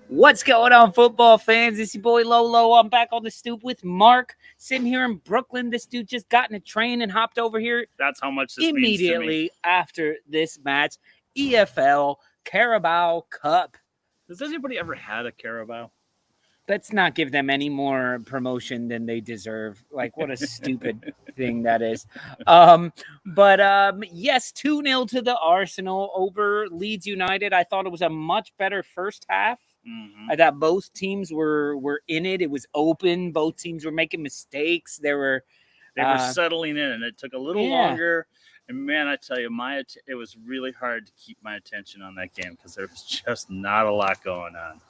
What's going on, football fans? It's your boy Lolo. I'm back on the stoop with Mark, sitting here in Brooklyn. This dude just got in a train and hopped over here. That's how much this immediately means to me. After this match. EFL Carabao Cup. Has anybody ever had a Carabao? Let's not give them any more promotion than they deserve. Like, what a stupid thing that is. Yes, 2-0 to the Arsenal over Leeds United. I thought it was a much better first half. Mm-hmm. I thought both teams were in it. It was open. Both teams were making mistakes. They were settling in, and it took a little longer. And man, I tell you, it was really hard to keep my attention on that game because there was just not a lot going on.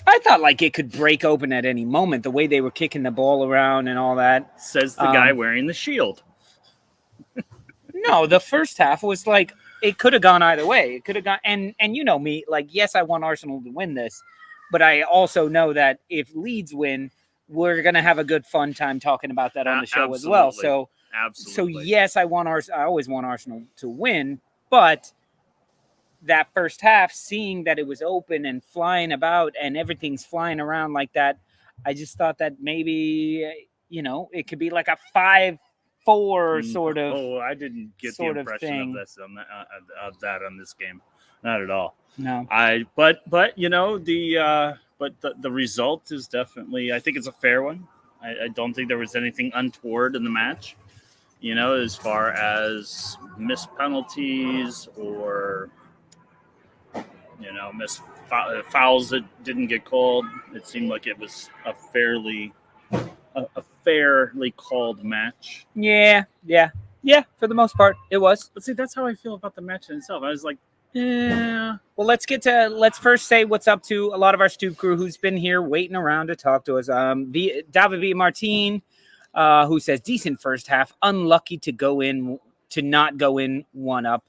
I thought like it could break open at any moment. The way they were kicking the ball around and all that. Says the guy wearing the shield. No, the first half was like it could have gone either way. It could have gone, and you know me, like yes, I want Arsenal to win this, but I also know that if Leeds win, we're gonna have a good fun time talking about that on the show as well. So yes, I always want Arsenal to win, but that first half, seeing that it was open and flying about and everything's flying around like that, I just thought that maybe it could be like a 5-4 sort of. Oh, I didn't get the impression of this of that on this game, not at all. No, but the result is definitely. I think it's a fair one. I don't think there was anything untoward in the match. As far as missed penalties or missed fouls that didn't get called. It seemed like it was a fairly called match. Yeah. For the most part, it was. But see, that's how I feel about the match in itself. I was like, yeah. Well, let's first say what's up to a lot of our Stoop crew who's been here waiting around to talk to us. David V. Martin, who says decent first half, unlucky to not go in 1-up.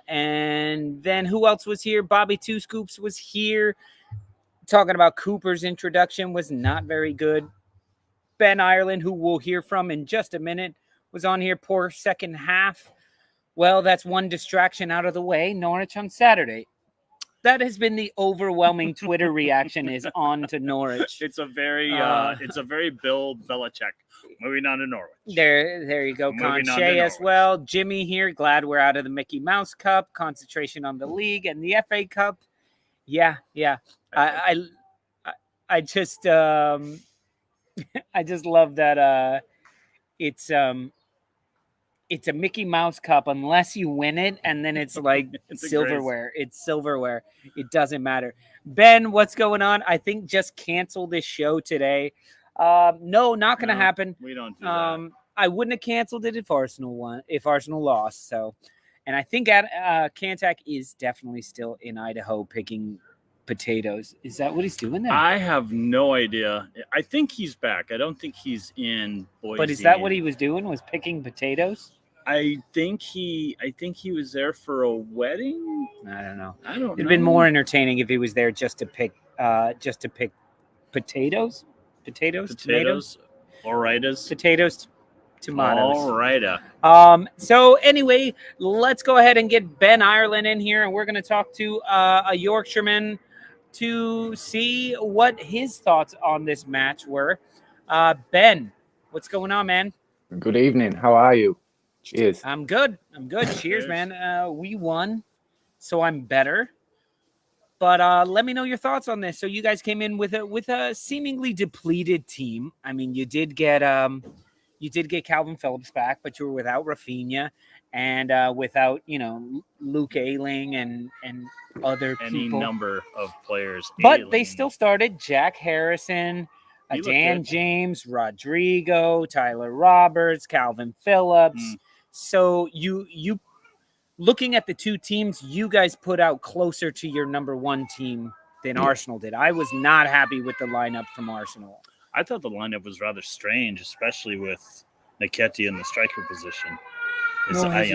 And then who else was here? Bobby Two Scoops was here talking about Cooper's introduction was not very good. Ben Ireland, who we'll hear from in just a minute, was on here. Poor second half. Well, that's one distraction out of the way. Norwich on Saturday. That has been the overwhelming Twitter reaction is on to Norwich. It's a very Bill Belichick. Moving on to Norwich. There you go. Conche as well. Jimmy here. Glad we're out of the Mickey Mouse Cup. Concentration on the league and the FA Cup. Yeah. I just I just love that it's a Mickey Mouse Cup unless you win it, and then it's like silverware. It's silverware. It doesn't matter. Ben, what's going on? I think just cancel this show today. No, not going to happen. We don't do that. I wouldn't have canceled it if Arsenal won, if Arsenal lost. So, and I think Kantak is definitely still in Idaho picking potatoes. Is that what he's doing there? I have no idea. I think he's back. I don't think he's in Boise. But is that what he was doing? Was picking potatoes? I think he was there for a wedding. I don't know. It'd been more entertaining if he was there just to pick potatoes. Tomatoes, Oritas. Potatoes, tomatoes. Alrighta. So anyway, let's go ahead and get Ben Ireland in here, and we're going to talk to a Yorkshireman to see what his thoughts on this match were. Ben, what's going on, man? Good evening. How are you? Cheers. I'm good. Cheers, man. We won, so I'm better. But let me know your thoughts on this. So you guys came in with a seemingly depleted team. I mean, you did get Calvin Phillips back, but you were without Rafinha and without Luke Ayling and other people. Any number of players. But they still started Jack Harrison, Dan James, Rodrigo, Tyler Roberts, Calvin Phillips. So you looking at the two teams, you guys put out closer to your number one team than Arsenal did. I was not happy with the lineup from Arsenal. I thought the lineup was rather strange, especially with Nketiah in the striker position. I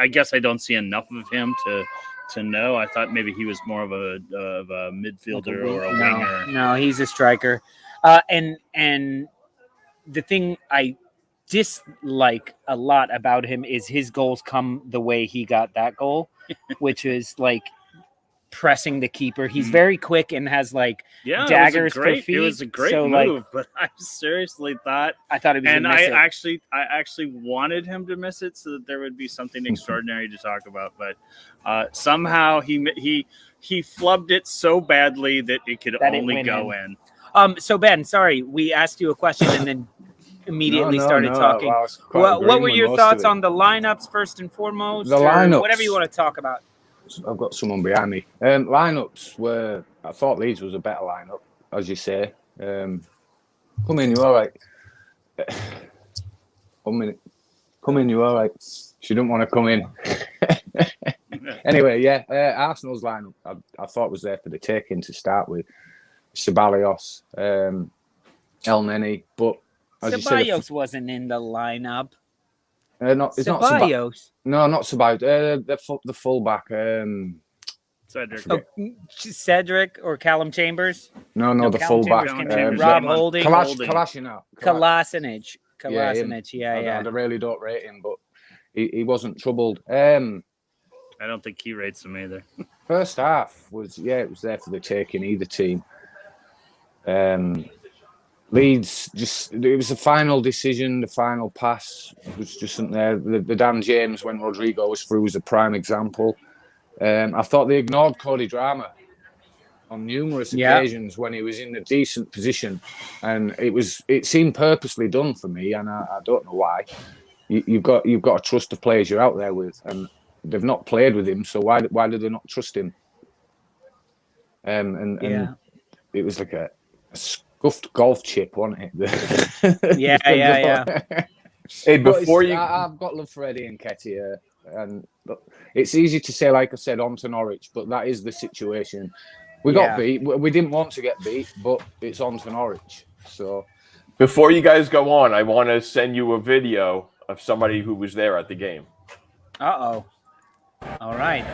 guess I don't see enough of him to know. I thought maybe he was more of a midfielder or a winger. No, he's a striker. And the thing I dislike a lot about him is his goals come the way he got that goal, which is like pressing the keeper. He's very quick and has like daggers for feet. It was a great move, but I seriously thought I thought he was and gonna miss it. I actually wanted him to miss it so that there would be something extraordinary to talk about. But somehow he flubbed it so badly that it could only go in. So Ben, sorry, we asked you a question and then immediately started talking. What were your thoughts on the lineups first and foremost? The lineups, whatever you want to talk about. I've got someone behind me. Lineups were, I thought Leeds was a better lineup, as you say. Come in, you all right? 1 minute. Come in, you all right? She didn't want to come in. Anyway, yeah, Arsenal's lineup I thought was there for the taking to start with. Ceballos, El Neni, but as Ceballos wasn't in the lineup. It's not Ceballos. No, not Ceballos. The fullback. Cedric. Cedric or Callum Chambers? No, the fullback. Rob Holding. Kolasinac. Kolasinac, yeah. I really don't rate him, but he wasn't troubled. I don't think he rates him either. First half it was there for the taking, either team. Leeds it was the final decision, the final pass was just something there. The Dan James when Rodrigo was through was a prime example. I thought they ignored Cody Drama on numerous occasions when he was in a decent position, and it seemed purposely done for me, and I don't know why. You've got to trust the players you're out there with, and they've not played with him, so why do they not trust him? And it was like a scuffed golf chip, wasn't it? Yeah. Hey, I've got love for Eddie and Nketiah, and it's easy to say, like I said, on to Norwich, but that is the situation. We got beat. We didn't want to get beat, but it's on to Norwich. So, before you guys go on, I want to send you a video of somebody who was there at the game. All right.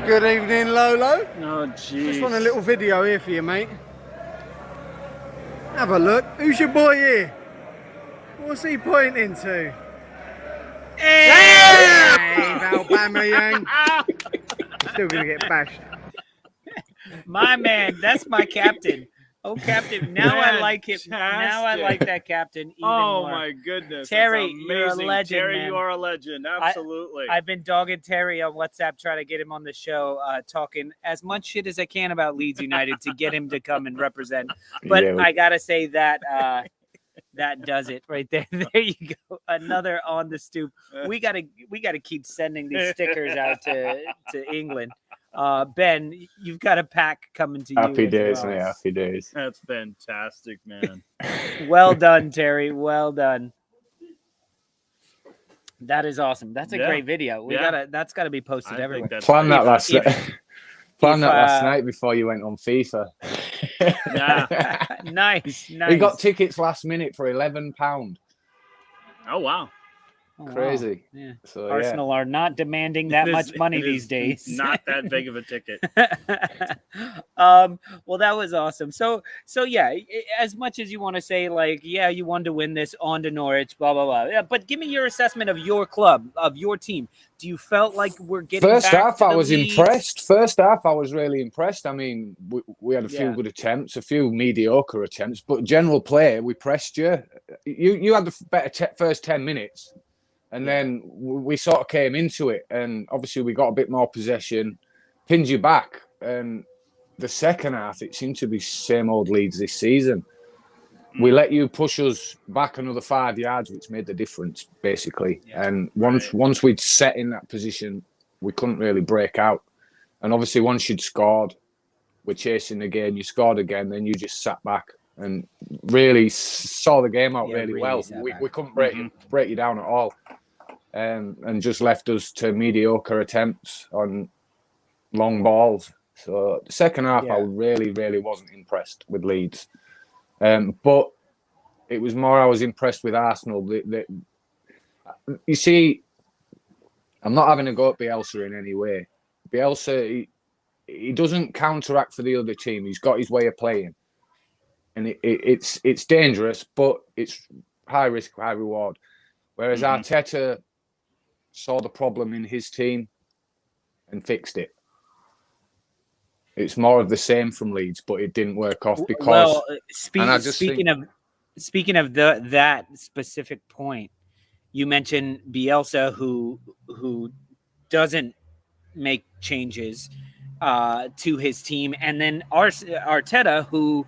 Good evening, Lolo. Oh, jeez. Just want a little video here for you, mate. Have a look. Who's your boy here? What's he pointing to? Hey, Aubameyang. Still gonna get bashed. My man, that's my captain. Oh, captain. Now I like him. Now I like that captain even more. My goodness. Terry, you're a legend, Terry, man. you are a legend. Absolutely. I've been dogging Terry on WhatsApp trying to get him on the show, talking as much shit as I can about Leeds United to get him to come and represent. But I got to say that that does it right there. There you go. Another on the stoop. We gotta keep sending these stickers out to England. Ben, you've got a pack coming to you. Happy days, mate. Happy days. That's fantastic, man. Well done, Terry. Well done. That is awesome. That's a great video. That's gotta be posted everywhere. Plan that last night before you went on FIFA. Nice. We got tickets last minute for £11. Oh wow. Crazy. Wow. Yeah. So, Arsenal are not demanding that much money these days. Not that big of a ticket. Well, that was awesome. So yeah, as much as you want to say, like, you wanted to win this, on to Norwich, blah blah blah. Yeah, but give me your assessment of your club, of your team. Do you felt like we're getting First back half? to I the was leads? impressed. First half, I was really impressed. I mean, we had a few good attempts, a few mediocre attempts, but general play, we pressed you. You had the better first 10 minutes. And then we sort of came into it, and obviously we got a bit more possession, pinned you back. And the second half, it seemed to be same old Leeds this season. We let you push us back another 5 yards, which made the difference, basically. Yeah. And once we'd set in that position, we couldn't really break out. And obviously, once you'd scored, we're chasing again. You scored again, then you just sat back and really saw the game out really well. We couldn't break you down at all. And just left us to mediocre attempts on long balls. So the second half, I really, really wasn't impressed with Leeds. But it was more I was impressed with Arsenal. You see, I'm not having a go at Bielsa in any way. Bielsa, he doesn't counteract for the other team. He's got his way of playing. And it's dangerous, but it's high risk, high reward. Whereas Arteta saw the problem in his team and fixed it. It's more of the same from Leeds, but it didn't work off because. Well, and I just speaking of that specific point, you mentioned Bielsa, who doesn't make changes to his team, and then Arteta, who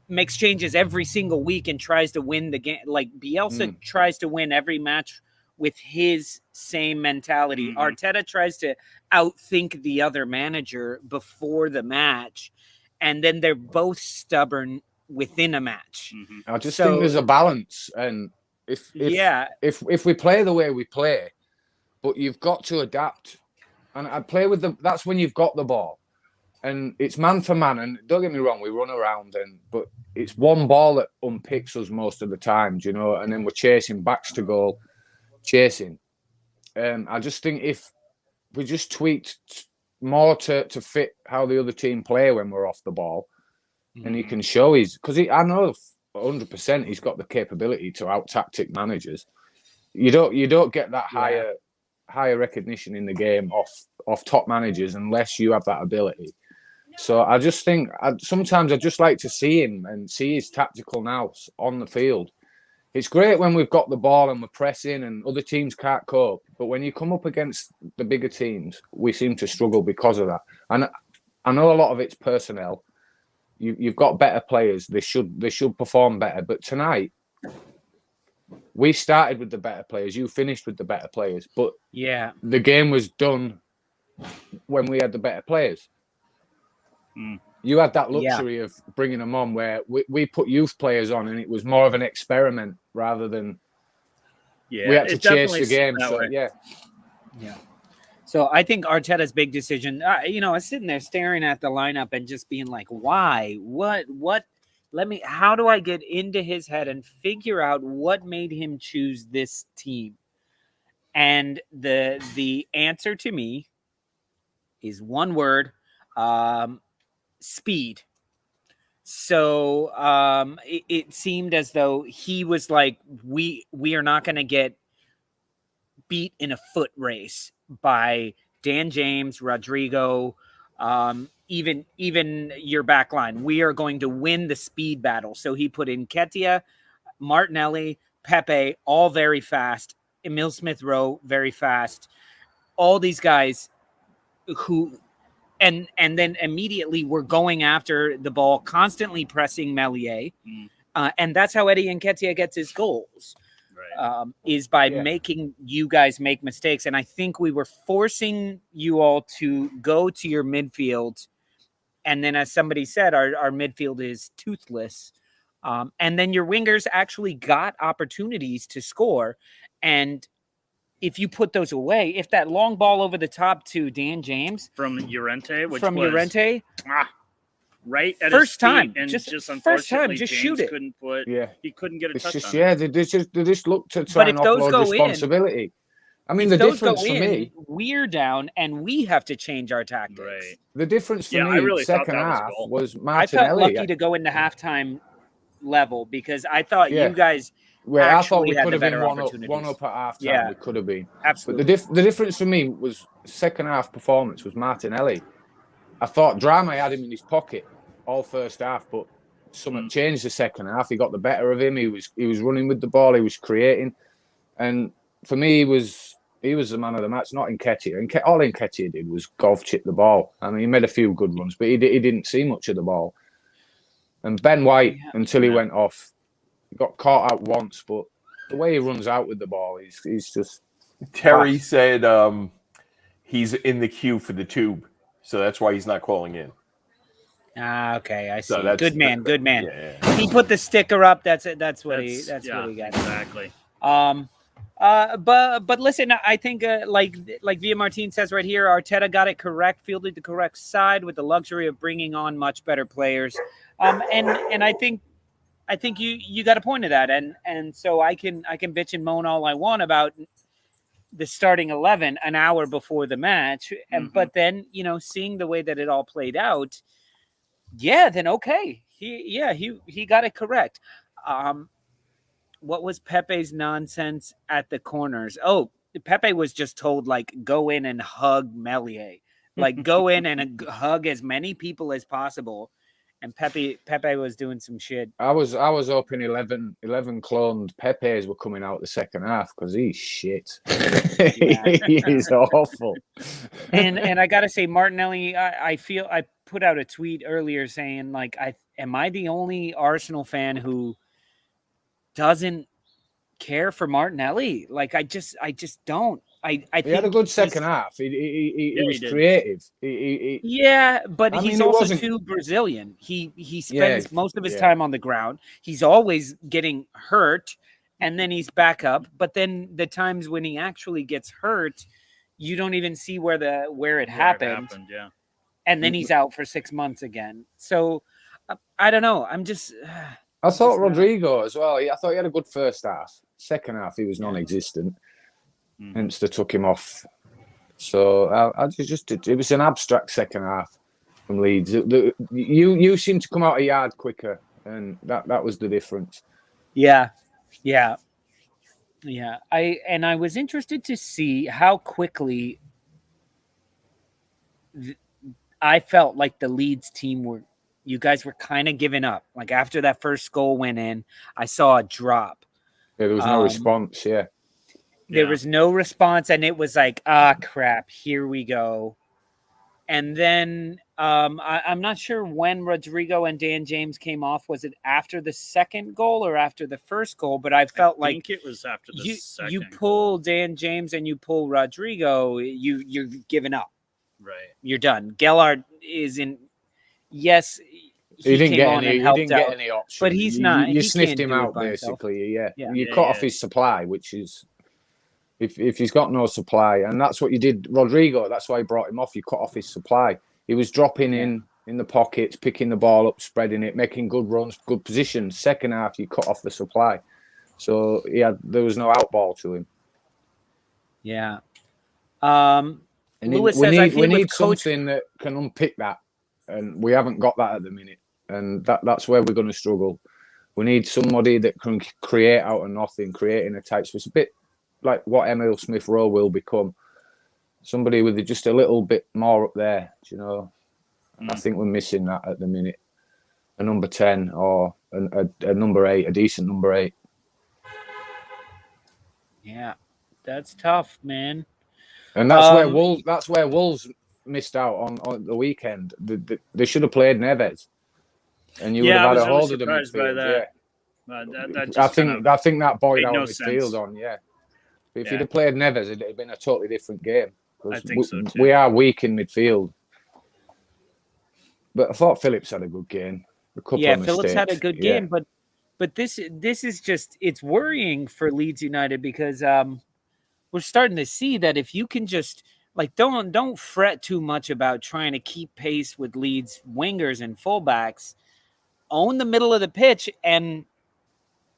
makes changes every single week and tries to win the game. Like Bielsa tries to win every match with his same mentality. Arteta tries to outthink the other manager before the match, and then they're both stubborn within a match. I just think there's a balance, and if we play the way we play, but you've got to adapt, and I'd play with that's when you've got the ball, and it's man for man. And don't get me wrong, we run around, but it's one ball that unpicks us most of the time, you know, and then we're chasing backs to goal, chasing. I just think if we just tweaked more to fit how the other team play when we're off the ball, and he can show I know 100% he's got the capability to out tactic managers. You don't get that higher recognition in the game off top managers unless you have that ability. So I just think sometimes I just like to see him and see his tactical nous on the field. It's great when we've got the ball and we're pressing and other teams can't cope. But when you come up against the bigger teams, we seem to struggle because of that. And I know a lot of it's personnel. You've got better players. They should perform better. But tonight, we started with the better players. You finished with the better players. But the game was done when we had the better players. You had that luxury of bringing them on where we put youth players on, and it was more of an experiment rather than we had to chase the game. So, yeah. So I think Arteta's big decision, I was sitting there staring at the lineup and just being like, why? What? How do I get into his head and figure out what made him choose this team? And the answer to me is one word, speed. So it seemed as though he was like, we are not going to get beat in a foot race by Dan James, Rodrigo, even your back line. We are going to win the speed battle. So he put in Nketiah, Martinelli, Pepe, all very fast. Emile Smith-Rowe, very fast. All these guys who... And then immediately we're going after the ball, constantly pressing Meslier. And that's how Eddie Nketiah gets his goals, is by making you guys make mistakes. And I think we were forcing you all to go to your midfield. And then, as somebody said, our midfield is toothless. And then your wingers actually got opportunities to score. And if you put those away, if that long ball over the top to Dan James from Llorente, right at first his time, feet, and just unfortunately, first time, just James shoot it. He couldn't get a touch on it. They just look to try and offload responsibility. I mean, the difference for me, we're down and we have to change our tactics. Right. The difference for me, really second half was Martinelli. I felt lucky to go into halftime level because I thought you guys. Well, I thought we could have been one up at half time. Yeah, we could have been. Absolutely. But the difference for me was second half performance was Martinelli. I thought Drama had him in his pocket all first half, but something changed the second half. He got the better of him. He was running with the ball. He was creating, and for me, he was the man of the match, not Nketiah. And all Nketiah did was golf chip the ball. I mean, he made a few good runs, but he didn't see much of the ball. And Ben White, until he went off. He got caught out once, but the way he runs out with the ball, he's just... Terry said he's in the queue for the tube, so that's why he's not calling in. Okay, I see. So good man. Yeah. He put the sticker up. That's what he got. Exactly. But listen, I think like Via Martin says right here, Arteta got it correct, fielded the correct side with the luxury of bringing on much better players. And I think you got a point of that, and so I can bitch and moan all I want about the starting 11 an hour before the match, but then seeing the way that it all played out, then okay, he got it correct. What was Pepe's nonsense at the corners? Oh, Pepe was just told go in and hug Meslier. Like go in and hug as many people as possible. And Pepe was doing some shit. I was hoping 11 cloned Pepe's were coming out the second half because he's shit. He is awful. And I gotta say, Martinelli, I feel I put out a tweet earlier saying like, am I the only Arsenal fan who doesn't care for Martinelli? Like I just don't. I think he had a good second half. He was creative. But he's also too Brazilian. He spends most of his time on the ground. He's always getting hurt, and then he's back up. But then the times when he actually gets hurt, you don't even see where it happened. And then he's out for 6 months again. So I don't know. I thought Rodrigo as well. I thought he had a good first half. Second half, he was non-existent. Hence they took him off. So it was an abstract second half from Leeds. You seem to come out a yard quicker, and that was the difference. Yeah. I was interested to see how quickly I felt like the Leeds team you guys were kind of giving up. Like after that first goal went in, I saw a drop. Yeah, there was no response. Yeah. There was no response, and it was like, crap, here we go. And then I'm not sure when Rodrigo and Dan James came off. Was it after the second goal or after the first goal? But I felt I think it was after the second. You pull Dan James and you pull Rodrigo, you're giving up. Right. You're done. Gellard is in. Yes, he didn't get any option. But he's not. You sniffed him out basically. Yeah. You cut off his supply, which is. If he's got no supply, and that's what you did, Rodrigo. That's why he brought him off. You cut off his supply. He was dropping in the pockets, picking the ball up, spreading it, making good runs, good positions. Second half, you cut off the supply, so there was no out ball to him. Yeah. Lewis says we need something that can unpick that, and we haven't got that at the minute, and that's where we're going to struggle. We need somebody that can create out of nothing, creating a tight space. A bit like what Emile Smith-Rowe will become, somebody with just a little bit more up there. I think we're missing that at the minute. A number 10 or a number 8, a decent number 8. Yeah, that's tough, man. And that's where Wolves missed out on the weekend. They should have played Neves, and you would have had a hold of the midfield. I think that boiled out midfield on. Yeah. If you'd have played Neves, it'd have been a totally different game. I think so too. We are weak in midfield. But I thought Phillips had a good game. Phillips had a good game, but this is just, it's worrying for Leeds United because we're starting to see that if you can just don't fret too much about trying to keep pace with Leeds wingers and fullbacks. Own the middle of the pitch and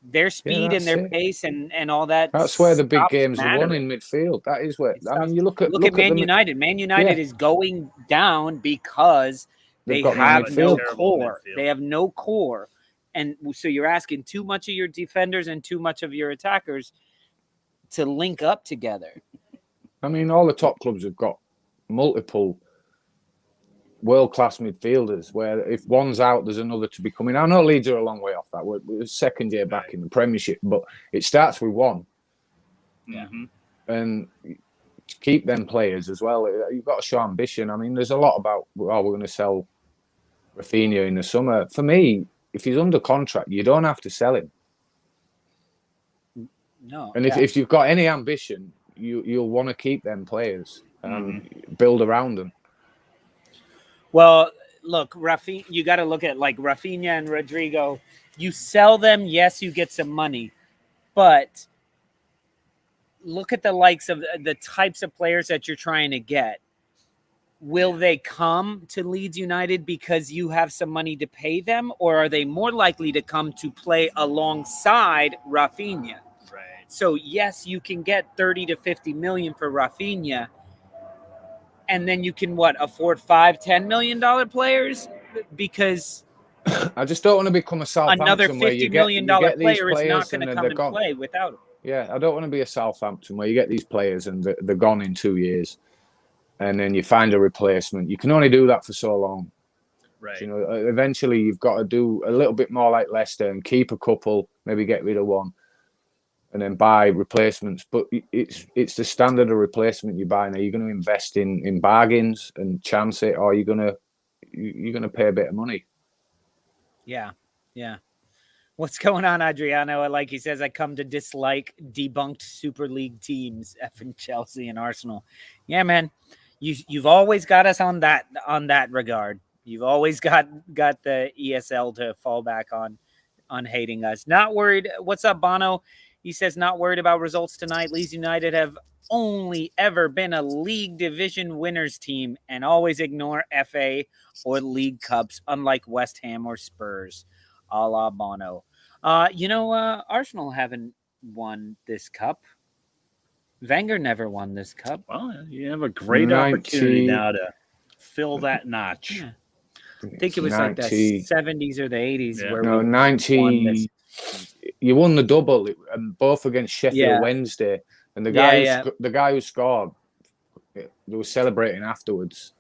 their speed and their pace and all that. That's where the big games are won in midfield. That is where you look at Man United. Man United is going down because they have no core. They have no core, and so you're asking too much of your defenders and too much of your attackers to link up together. I mean, all the top clubs have got multiple world-class midfielders where if one's out, there's another to be coming. I know Leeds are a long way off that. We're second year back in the Premiership, but it starts with one. Yeah. And to keep them players as well, you've got to show ambition. I mean, there's a lot about, we're going to sell Rafinha in the summer. For me, if he's under contract, you don't have to sell him. No. And if you've got any ambition, you'll want to keep them players and build around them. Well, look, Rafinha, you got to look at Rafinha and Rodrigo. You sell them, yes, you get some money, but look at the likes of the types of players that you're trying to get. Will they come to Leeds United because you have some money to pay them, or are they more likely to come to play alongside Rafinha? Right. So yes, you can get 30 to 50 million for Rafinha. And then you can afford $5-10 million players because I just don't want to become a Southampton another $50 million player is not going to come and play without him. Yeah, I don't want to be a Southampton where you get these players and they're gone in 2 years, and then you find a replacement. You can only do that for so long. Right. You know, eventually you've got to do a little bit more like Leicester and keep a couple, maybe get rid of one, and then buy replacements. But it's the standard of replacement you buy now. You're going to invest in bargains and chance it, or you're going to pay a bit of money. Yeah. What's going on, Adriano? Like he says, I come to dislike debunked Super League teams, effing Chelsea and Arsenal. Yeah, man, you've always got us on that regard. You've always got the ESL to fall back on hating us. Not worried. What's up, Bono? He says not worried about results tonight. Leeds United have only ever been a league division winners team and always ignore FA or League Cups, unlike West Ham or Spurs. A la Bono. Arsenal haven't won this cup. Wenger never won this cup. Well, you have a great opportunity now to fill that notch. Yeah. I think it was like the 70s or the 80s. Yeah. Where No, 90. You won the double, both against Sheffield Wednesday, and the guy who scored, they were celebrating afterwards.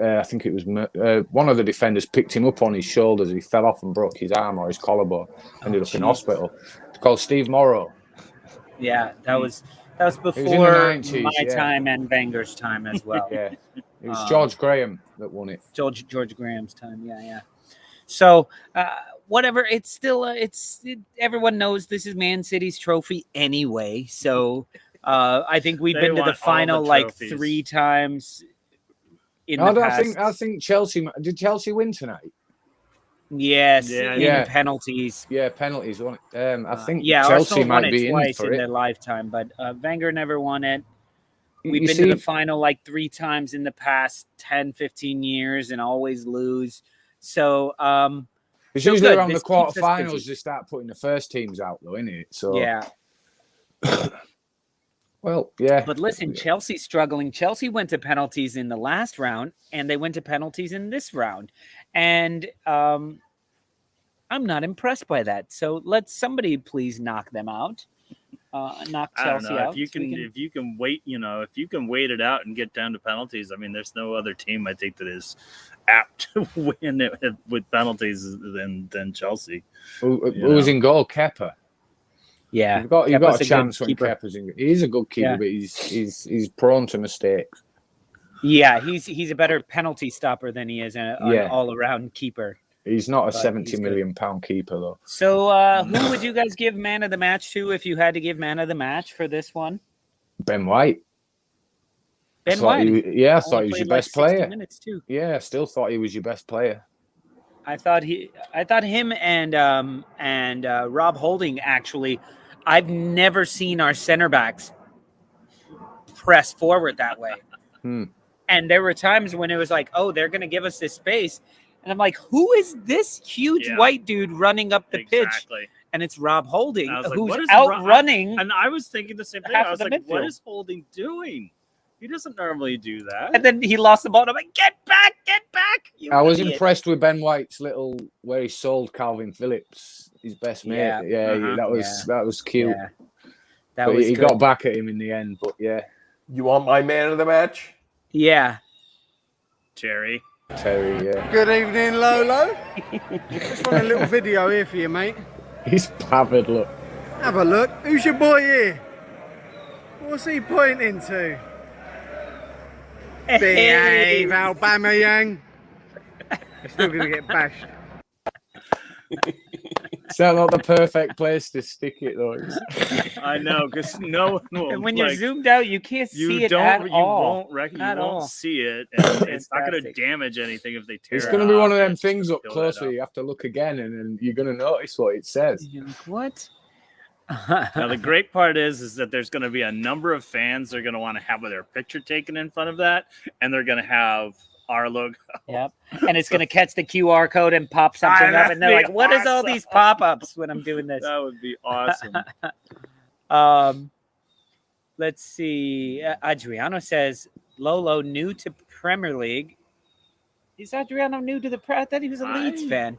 I think it was one of the defenders picked him up on his shoulders. He fell off and broke his arm or his collarbone. Ended up in hospital. It's called Steve Morrow. Yeah, that was before 90s, my time and Wenger's time as well. Yeah, it was George Graham that won it. George Graham's time. Yeah. So whatever. It's still everyone knows this is Man City's trophy anyway. So I think we've been to the final like 3 times. I think Chelsea. Did Chelsea win tonight? Yes, in penalties. Yeah, penalties. I think Chelsea Arsenal might be twice in for their lifetime, but Wenger never won it. We've You been see- to the final like 3 times in the past 10, 15 years and always lose. So It's so usually good. around the This keeps us quarterfinals busy. they start putting the first teams out, though, isn't it? So yeah. Well, yeah. But listen, Chelsea's struggling. Chelsea went to penalties in the last round, and they went to penalties in this round. And I'm not impressed by that. So let somebody please knock them out. Knock Chelsea out. If you can wait, if you can wait it out and get down to penalties, I mean, there's no other team I think that is apt to win it with penalties than Chelsea. Who was in goal? Kepa. Yeah, You've got a chance when keeper. Kepa's in. He's a good keeper, but he's prone to mistakes. Yeah, he's a better penalty stopper than he is an all-around keeper. He's not a But £70 he's million keeper, though. So who would you guys give man of the match to if you had to give man of the match for this one? Ben White. Ben White. I thought he was your best player. Minutes too. Yeah, I still thought he was your best player. I thought him and Rob Holding actually. I've never seen our center backs press forward that way. And there were times when it was like, oh, they're going to give us this space. And I'm like, who is this huge white dude running up the pitch? And it's Rob Holding, who's outrunning. And I was thinking the same thing. I was like, what is Holding doing? He doesn't normally do that. And then he lost the ball. And I'm like, get back. I was impressed with Ben White's where he sold Calvin Phillips, his best mate. That was cute. Yeah. He got back at him in the end, but yeah. You want my man of the match? Yeah. Terry, yeah. Good evening, Lolo. Just want a little video here for you, mate. He's pavered, look. Have a look. Who's your boy here? What's he pointing to? Behave, Aubameyang. Still going to get bashed. Is that not the perfect place to stick it, though? I know, because no one will. And when you're zoomed out, you can't see it at all. You won't see it, and it's not going to damage anything if they tear it. It's going to be one of them things up close where you have to look again, and then you're going to notice what it says. You're like, what? Now the great part is that there's going to be a number of fans that are going to want to have their picture taken in front of that, and they're going to have our logo. Yep. And it's going to catch the QR code and pop something up, and they're like, "What is all these pop-ups when I'm doing this?" That would be awesome. Let's see. Adriano says Lolo new to Premier League. Is Adriano new to the I thought he was a Leeds fan.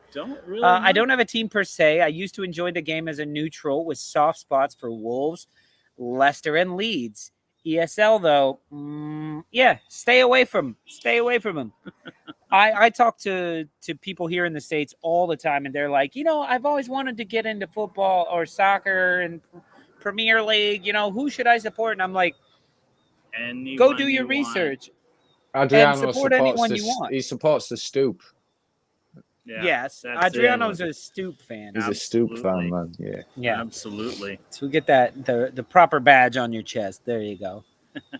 I don't have a team per se. I used to enjoy the game as a neutral with soft spots for Wolves, Leicester, and Leeds. ESL though, yeah, stay away from him. I talk to people here in the States all the time, and they're like, I've always wanted to get into football or soccer and Premier League. Who should I support? And I'm like, go do your research and Adriano support supports anyone you want. He supports the Stoop. Yeah, Yes, Adriano's a Stoop fan. He's a Stoop fan, man. Yeah, absolutely. So we get that the proper badge on your chest. There you go.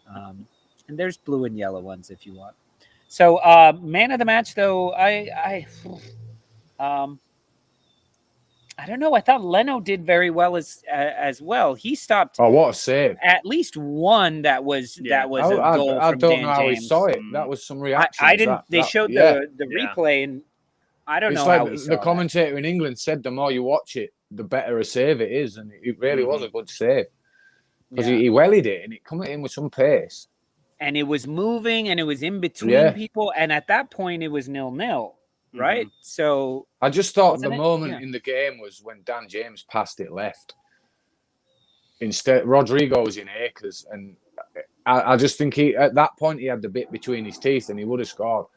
And there's blue and yellow ones if you want. So, man of the match, though, I don't know. I thought Leno did very well as well. He stopped. Oh, what a save! At least one that was a goal I from don't Dan know how James. he saw it. That was some reaction. I didn't. They showed the replay, and I don't know how he saw the commentator in England said the more you watch it, the better a save it is, and it really was a good save because he wellied it and it come in with some pace. And it was moving, and it was in between people, and at that point, it was 0-0, right? So I just thought the moment in the game was when Dan James passed it left. Instead, Rodrigo was in acres, and I just think at that point he had the bit between his teeth, and he would have scored.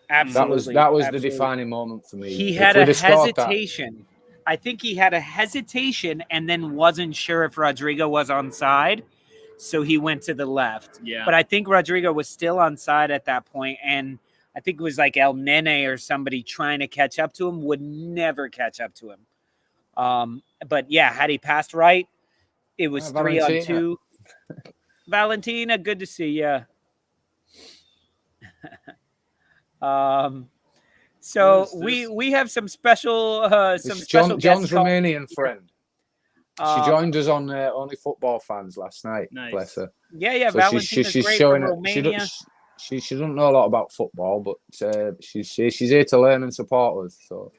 Absolutely, that was the defining moment for me. He had a hesitation. I think he had a hesitation, and then wasn't sure if Rodrigo was onside. So he went to the left. Yeah. But I think Rodrigo was still onside at that point, and I think it was like El Nene or somebody trying to catch up to him would never catch up to him. But yeah, had he passed right, it was 3-on-2. Valentina, good to see you. So we have some special John's Romanian friend. She joined us on Only Football Fans last night. Nice. Bless her. Yeah. So Valentina's great from Romania. She doesn't know a lot about football, but she's here to learn and support us. So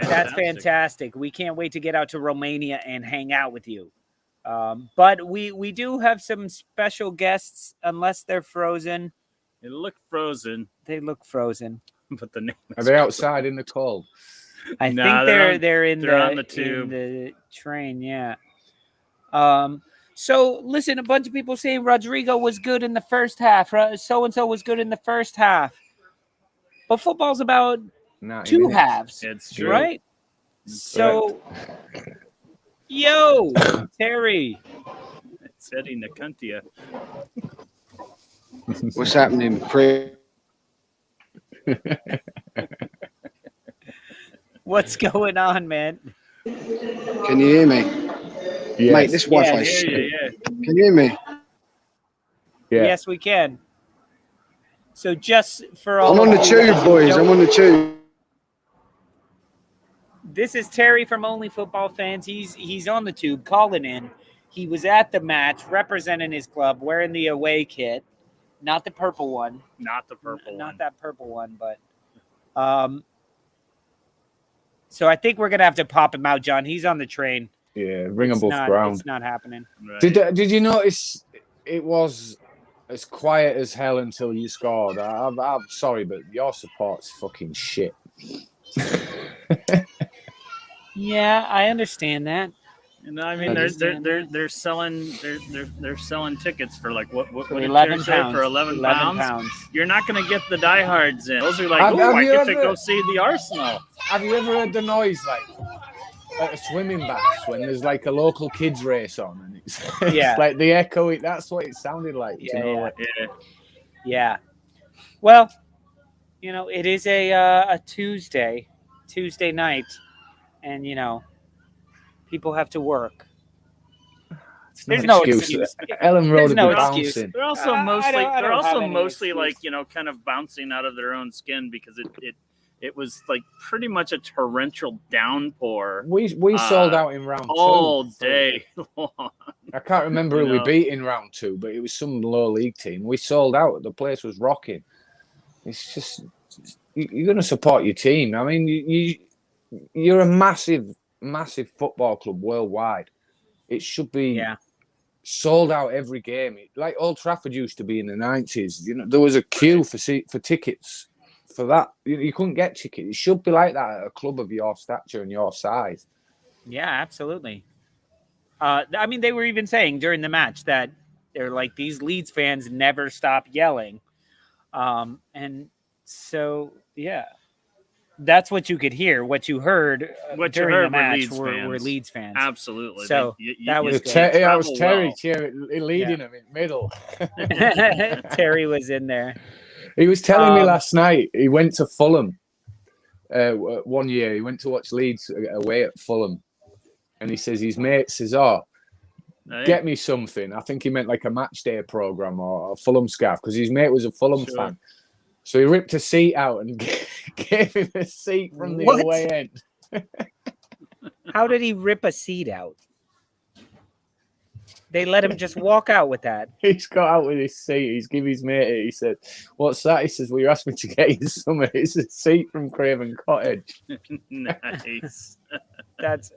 that's fantastic. We can't wait to get out to Romania and hang out with you. But we do have some special guests, unless they're frozen. They look frozen. But the name are they outside in the cold? I think they're on the tube. In the train, yeah. So listen, a bunch of people saying Rodrigo was good in the first half. So and so was good in the first half. But football's about 2 halves. It's true, right? So, yo, Terry. It's Eddie Nakuntia. What's happening, Craig? What's going on, man? Can you hear me? Yes. Mate, this Wi-Fi is shit. Can you hear me? Yeah. Yes, we can. So just for all... I'm on the tube, boys. I'm on the tube. This is Terry from Only Football Fans. He's on the tube, calling in. He was at the match, representing his club, wearing the away kit. Not the purple one. Not the purple one. Not that purple one, but... So I think we're gonna have to pop him out, John. He's on the train. Yeah, bring him both ground. It's not happening. Right. Did you notice it was as quiet as hell until you scored? I'm sorry, but your support's fucking shit. Yeah, I understand that. And I mean, they're selling tickets for like what for £11 for £11. You're not going to get the diehards in. Those are like, I get to go see the Arsenal. Have you ever heard the noise like at a swimming baths when there's like a local kids race on and it's like the echo? That's what it sounded like. Yeah. Well, it is a Tuesday night, and people have to work. There's no excuse. Ellen Road is bouncing. They're also mostly like kind of bouncing out of their own skin because it was like pretty much a torrential downpour. We sold out in round 2 all day long. I can't remember who we beat in round 2, but it was some low league team. We sold out. The place was rocking. It's just you're going to support your team. I mean, you're a massive football club worldwide. It should be sold out every game. Like Old Trafford used to be in the 90s. There was a queue for tickets for that. You couldn't get tickets. It should be like that at a club of your stature and your size. Yeah, absolutely. I mean, they were even saying during the match that They're like, these Leeds fans never stop yelling. And so, yeah, that's what you could hear. What you heard during the match were Leeds fans. Absolutely. So that was good. I was Terry leading him in middle. Terry was in there. He was telling me last night he went to Fulham. One year he went to watch Leeds away at Fulham, and he says his mate says, get me something. I think he meant like a match day program or a Fulham scarf, because his mate was a Fulham fan. So he ripped a seat out and gave him a seat from the away end. How did he rip a seat out? They let him just walk out with that. He's got out with his seat. He's give his mate it. He said, "What's that?" He says, "Well, you asked me to get you something. It's a seat from Craven Cottage." Nice. That's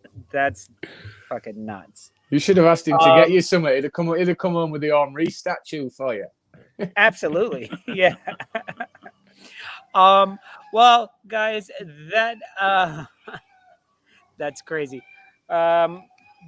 fucking nuts. You should have asked him to get you something. He'd have come home with the Henri statue for you. Absolutely, yeah. Well, guys, that's crazy.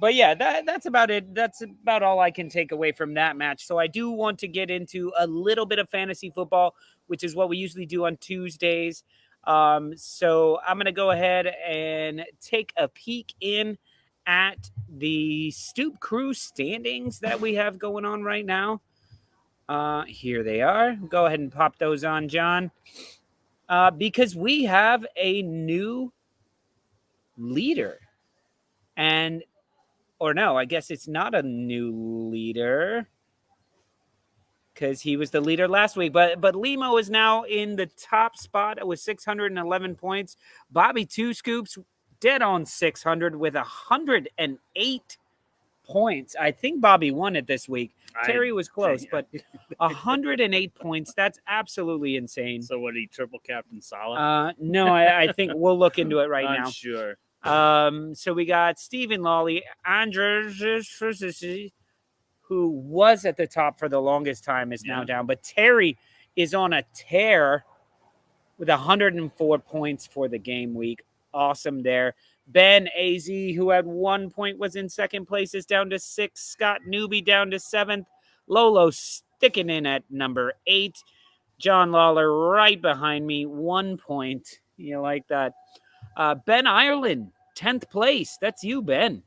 But yeah, that's about it. That's about all I can take away from that match. So I do want to get into a little bit of fantasy football, which is what we usually do on Tuesdays. So I'm going to go ahead and take a peek in at the Stoop Crew standings that we have going on right now. Here they are. Go ahead and pop those on, John. Because we have a new leader. Or no, I guess it's not a new leader, because he was the leader last week. But Limo is now in the top spot with 611 points. Bobby Two Scoops dead on 600 with 108 points. I think Bobby won it this week. Terry was close, but 108 points. That's absolutely insane. So what, he triple captain Salah? No, I think we'll look into it right now. I'm sure. So we got Stephen Lawley, Andres, who was at the top for the longest time, is now down. But Terry is on a tear with 104 points for the game week. Awesome there. Ben AZ, who had 1 point, was in second place, is down to 6th. Scott Newby down to 7th. Lolo sticking in at number 8. John Lawler right behind me, 1 point. You like that? Ben Ireland, 10th place. That's you, Ben.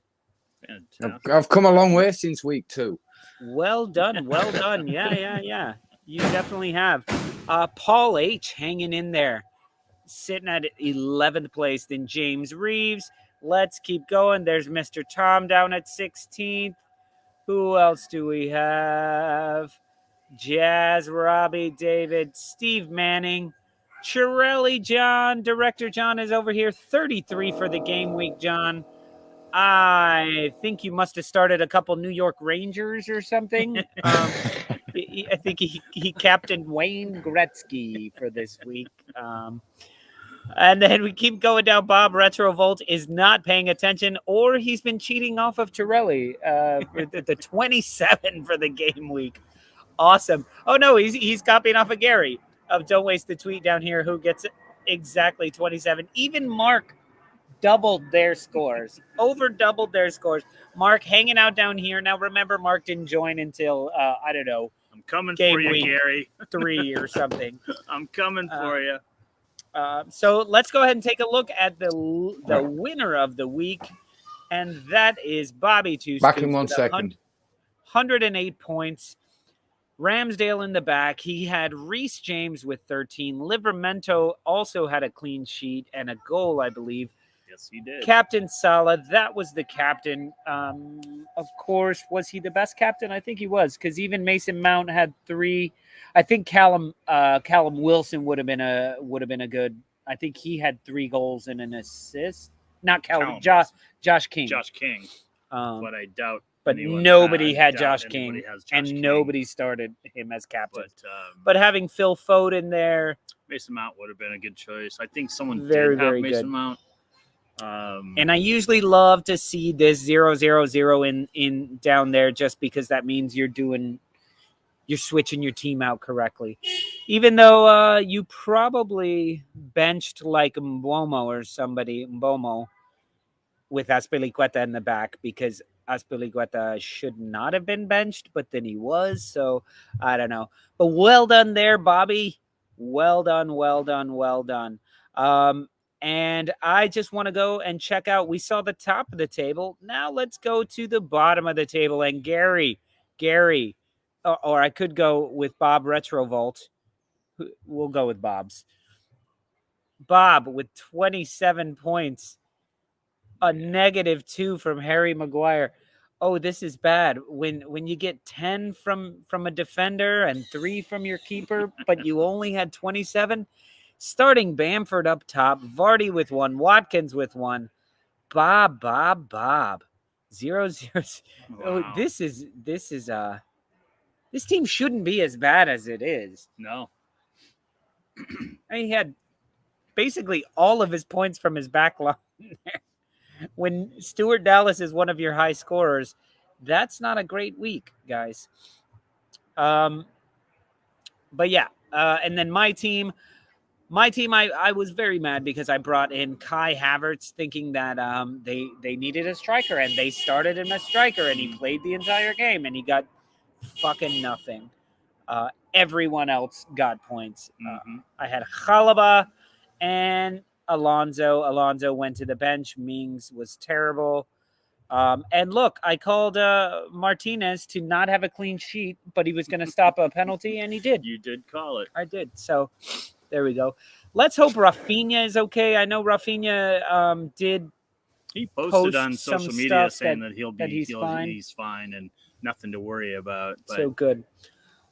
I've come a long way since week 2. Well done. Well done. Yeah. You definitely have. Paul H. hanging in there, sitting at 11th place. Then James Reeves. Let's keep going. There's Mr. Tom down at 16th. Who else do we have? Jazz, Robbie, David, Steve Manning. Chirelli John, Director John is over here, 33 for the game week, John. I think you must have started a couple New York Rangers or something. I think he captained Wayne Gretzky for this week. And then we keep going down. Bob Retrovolt is not paying attention, or he's been cheating off of Chirelli. The 27 for the game week. Awesome. Oh, no, he's copying off of Gary. Don't waste the tweet down here, who gets exactly 27. Even Mark doubled their scores, doubled their scores. Mark hanging out down here. Now, remember, Mark didn't join until, I don't know. I'm coming for you, Gary. 3 or something. I'm coming for you. So let's go ahead and take a look at the winner of the week. And that is Bobby Two Scoops. Back in 1 second. 108 points. Ramsdale in the back. He had Reece James with 13. Livramento also had a clean sheet and a goal, I believe. Yes, he did. Captain Salah, that was the captain. Of course, was he the best captain? I think he was, because even Mason Mount had 3. I think Callum Wilson would have been a good. I think he had 3 goals and an assist. Not Callum, Josh King. Josh King. But I doubt. But nobody had Josh King, nobody started him as captain. But having Phil Foden there, Mason Mount would have been a good choice. I think someone very, did have very Mason good. Mount. And I usually love to see this 0-0-0 in down there, just because that means you're switching your team out correctly. Even though you probably benched like Mbomo or somebody, with Azpilicueta in the back, because Azpilicueta should not have been benched, but then he was. So I don't know. But well done there, Bobby. Well done, well done, well done. And I just want to go and check out. We saw the top of the table. Now let's go to the bottom of the table. And Gary, or I could go with Bob Retrovolt. We'll go with Bob's. Bob with 27 points. A -2 from Harry Maguire. Oh, this is bad. When you get 10 from a defender and 3 from your keeper, but you only had 27. Starting Bamford up top, Vardy with 1, Watkins with 1, Bob. 0-0. Wow. Oh, this team shouldn't be as bad as it is. No. I mean, he had basically all of his points from his back line there. When Stuart Dallas is one of your high scorers, that's not a great week, guys. But yeah, and then my team, I was very mad because I brought in Kai Havertz thinking that they needed a striker, and they started him as striker, and he played the entire game, and he got fucking nothing. Everyone else got points. I had Chalaba and Alonso. Alonso went to the bench. Mings was terrible. And look, I called Martinez to not have a clean sheet, but he was going to stop a penalty, and he did. You did call it. I did. So there we go. Let's hope Rafinha is okay. I know Rafinha did. He posted on some social media stuff saying that he's fine and nothing to worry about. But So good.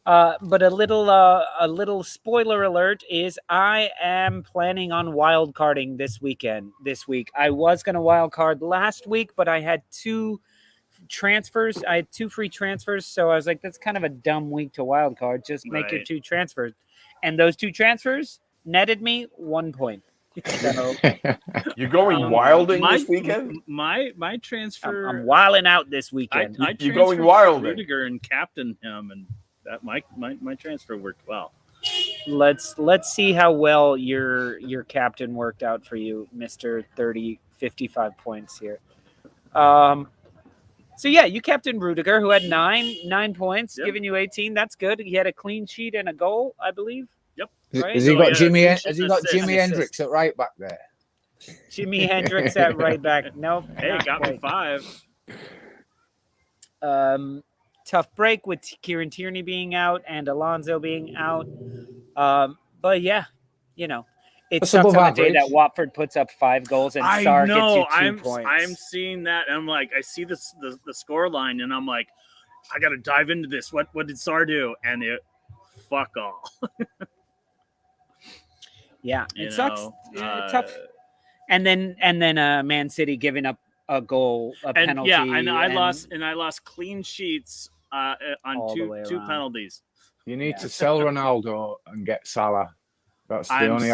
But a little spoiler alert is I am planning on wild carding this week. I was going to wild card last week, but I had 2 transfers. I had 2 free transfers. So I was like, that's kind of a dumb week to wild card. Just make your 2 transfers. And those 2 transfers netted me 1 point. So, You're going wilding this weekend? My transfer. I'm wilding out this weekend. You're going wilding. Rudiger and captain him, and that my transfer worked well. Let's see how well your captain worked out for you, Mr. 55 points here. So yeah, you captained Rudiger, who had 9 points, giving you 18. That's good. He had a clean sheet and a goal, I believe. Yep. Right? Has he got Jimmy? Has he got Jimi Hendrix at right back there? Jimi Hendrix at right back. Nope. Hey, got me 5. Tough break with Kieran Tierney being out and Alonso being out. But yeah, it sucks on the day that Watford puts up 5 goals and Sarr gets you 2 points. I'm seeing that, and I'm like, I see the score line, and I'm like, I got to dive into this. What did Sarr do? And it, fuck all. Yeah, it sucks. Tough. And then Man City giving up a goal, a penalty. Yeah, and I lost clean sheets on two penalties. You need to sell Ronaldo and get Salah. That's the only.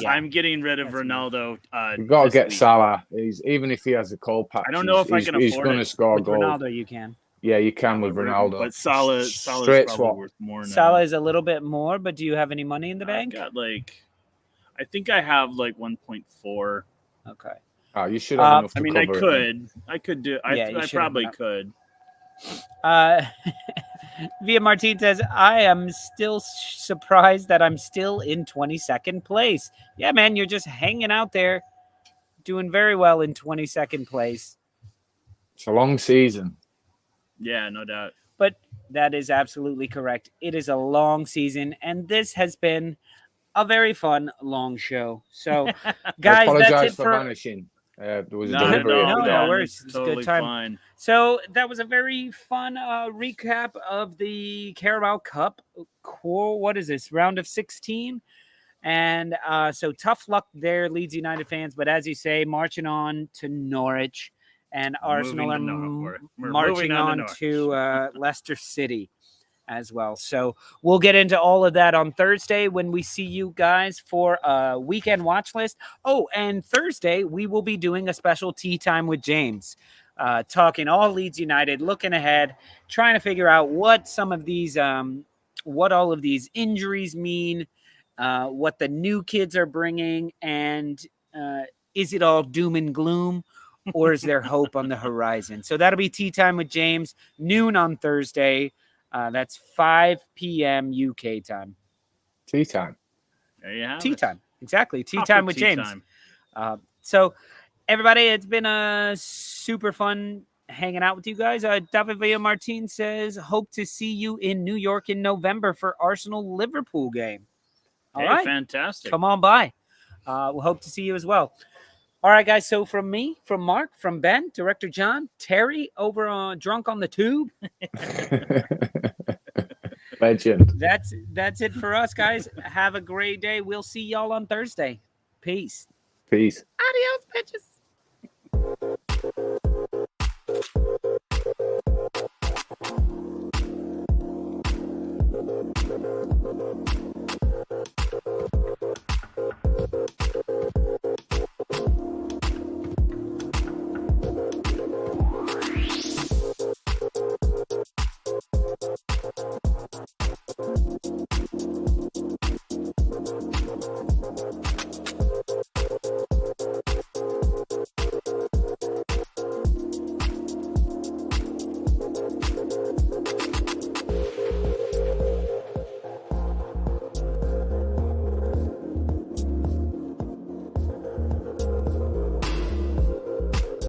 I'm getting rid of Ronaldo. You've got to get Salah. Even if he has a cold patch, I don't know if I can afford he's going to score with goals. Ronaldo, you can. Yeah, you can with Ronaldo. But Salah's straight probably swap. worth more now. Salah is a little bit more, but do you have any money in the bank? I think I have 1.4. Okay. Oh, you should have enough to I could do. I probably could. Via Martin says, I am still surprised that I'm still in 22nd place. Yeah, man, you're just hanging out there, doing very well in 22nd place. It's a long season. Yeah, no doubt. But that is absolutely correct. It is a long season, and this has been a very fun, long show. So, guys, that's it for vanishing. There was a no delivery. worries. It's totally a good time. Fine. So that was a very fun recap of the Carabao Cup. What is this? Round of 16. And so tough luck there, Leeds United fans. But as you say, marching on to Norwich, and Arsenal are marching on to Leicester City as well. So we'll get into all of that on Thursday when we see you guys for a weekend watch list. Oh, and Thursday we will be doing a special tea time with James, talking all Leeds United, looking ahead, trying to figure out what some of these, what all of these injuries mean, what the new kids are bringing, and is it all doom and gloom, or is there hope on the horizon? So that'll be Tea Time with James, noon on Thursday. That's 5 p.m. UK time. Tea time. There you have Tea it. time. Exactly. Tea Proper time with tea James. time. So, everybody, it's been super fun hanging out with you guys. David Villamartin says, hope to see you in New York in November for Arsenal-Liverpool game. All right. Fantastic. Come on by. We'll hope to see you as well. All right, guys. So from me, from Mark, from Ben, Director John, Terry over on Drunk on the Tube. Legend. That's it for us, guys. Have a great day. We'll see y'all on Thursday. Peace. Peace. Adios, bitches.